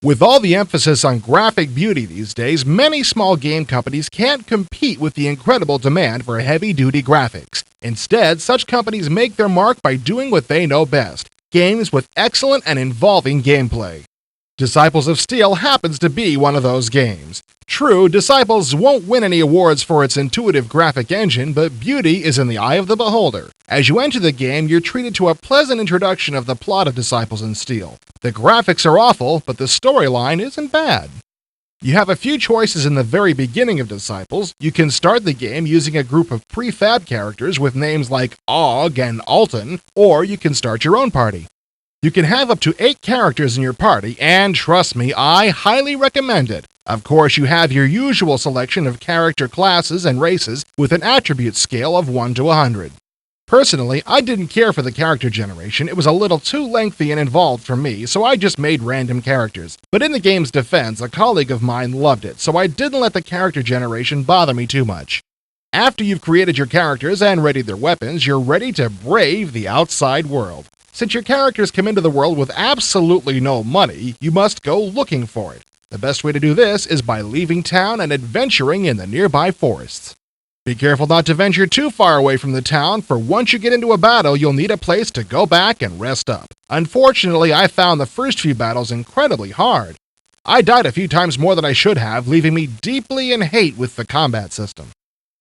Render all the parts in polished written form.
With all the emphasis on graphic beauty these days, many small game companies can't compete with the incredible demand for heavy-duty graphics. Instead, such companies make their mark by doing what they know best: games with excellent and involving gameplay. Disciples of Steel happens to be one of those games. True, Disciples won't win any awards for its intuitive graphic engine, but beauty is in the eye of the beholder. As you enter the game, you're treated to a pleasant introduction of the plot of Disciples in Steel. The graphics are awful, but the storyline isn't bad. You have a few choices in the very beginning of Disciples. You can start the game using a group of prefab characters with names like Og and Alton, or you can start your own party. You can have up to 8 characters in your party, and trust me, I highly recommend it. Of course, you have your usual selection of character classes and races with an attribute scale of 1 to 100. Personally, I didn't care for the character generation. It was a little too lengthy and involved for me, so I just made random characters. But in the game's defense, a colleague of mine loved it, so I didn't let the character generation bother me too much. After you've created your characters and readied their weapons, you're ready to brave the outside world. Since your characters come into the world with absolutely no money, you must go looking for it. The best way to do this is by leaving town and adventuring in the nearby forests. Be careful not to venture too far away from the town, for once you get into a battle, you'll need a place to go back and rest up. Unfortunately, I found the first few battles incredibly hard. I died a few times more than I should have, leaving me deeply in hate with the combat system.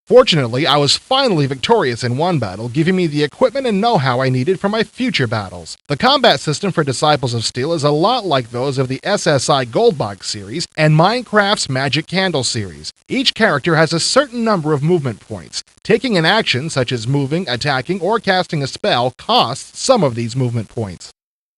Fortunately, I was finally victorious in one battle, giving me the equipment and know-how I needed for my future battles. The combat system for Disciples of Steel is a lot like those of the SSI Goldbox series and Minecraft's Magic Candle series. Each character has a certain number of movement points. Taking an action, such as moving, attacking, or casting a spell, costs some of these movement points.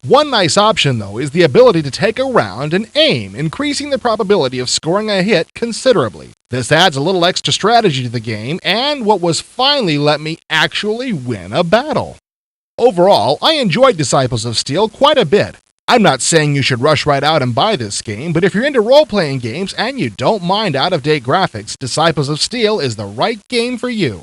One nice option, though, is the ability to take a round and aim, increasing the probability of scoring a hit considerably. This adds a little extra strategy to the game, and what was finally let me actually win a battle. Overall, I enjoyed Disciples of Steel quite a bit. I'm not saying you should rush right out and buy this game, but if you're into role-playing games and you don't mind out-of-date graphics, Disciples of Steel is the right game for you.